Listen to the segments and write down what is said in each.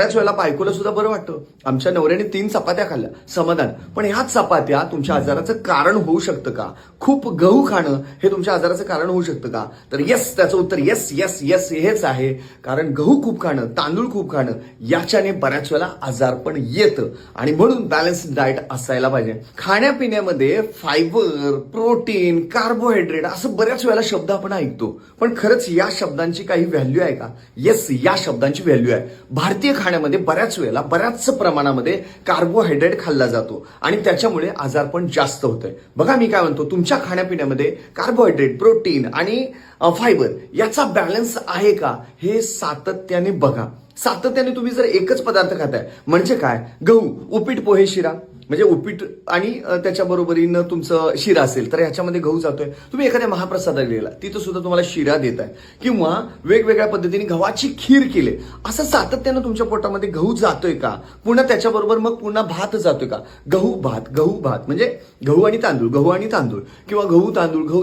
त्याच वेळेला बायकोला सुद्धा बरं वाटतं, आमच्या नवऱ्याने 3 चपात्या खाल्ल्या, समाधान. पण ह्याच चपात्या तुमच्या आजाराचं कारण होऊ शकतं का? खूप गहू खाणं हे तुमच्या आजाराचं कारण होऊ शकतं का? तर येस, त्याचं उत्तर येस येस येस हेच आहे. कारण गहू खूप खाणं, तांदूळ खूप खाणं याच्याने बऱ्याच वेळेला आजार पण येतं. आणि म्हणून बॅलन्स डाएट असायला पाहिजे. खाण्यापिण्यामध्ये फायबर, प्रोटीन, कार्बोहायड्रेट असं बऱ्याच वेळेला शब्द आपण ऐकतो, पण खरंच या शब्दांची काही व्हॅल्यू आहे का? येस, या शब्दांची व्हॅल्यू आहे. भारतीय खाण्यामध्ये बऱ्याच वेळेला बऱ्याच प्रमाणामध्ये कार्बोहायड्रेट खाल्ला जातो आणि त्याच्यामुळे आजार पण जास्त होतंय. बघा मी काय म्हणतो, तुमच्या खाण्यापिण्यामध्ये कार्बोहायड्रेट, प्रोटीन आणि फायबर याचा बॅलन्स आहे का हे सातत्याने बघा. सातत्याने तुम्ही जर एकच पदार्थ खाताय म्हणजे काय, गहू, उपीट, पोहे, शिरा, म्हणजे उपीट आणि त्याच्या बरोबरीनं तुमचं शिरा असेल तर ह्याच्यामध्ये गहू जातोय. तुम्ही एखाद्या महाप्रसादाला गेला तिथं सुद्धा तुम्हाला शिरा देत आहे, किंवा वेगवेगळ्या पद्धतीने गव्हाची खीर केली, असं सातत्यानं तुमच्या पोटामध्ये गहू जातोय का? पुन्हा त्याच्याबरोबर मग पुन्हा भात जातोय का? गहू भात म्हणजे गहू आणि तांदूळ किंवा गहू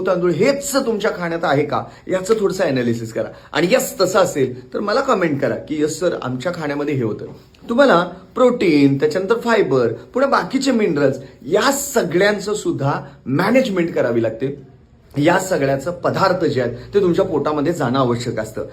तांदूळ हेच तुमच्या खाण्यात आहे का याचं थोडंसं अनालिसिस करा. आणि यस तसं असेल तर मला कमेंट करा की यस सर आमच्या खाण्यामध्ये हे होतं. तुम्हाला प्रोटीन, त्याच्यानंतर फायबर, पुन्हा बाकीचे मिनरल्स या सगळ्यांचं सुद्धा मॅनेजमेंट करावी लागते. या सगळ्याचं पदार्थ जे आहेत ते तुमच्या पोटामध्ये जाणं आवश्यक असतं.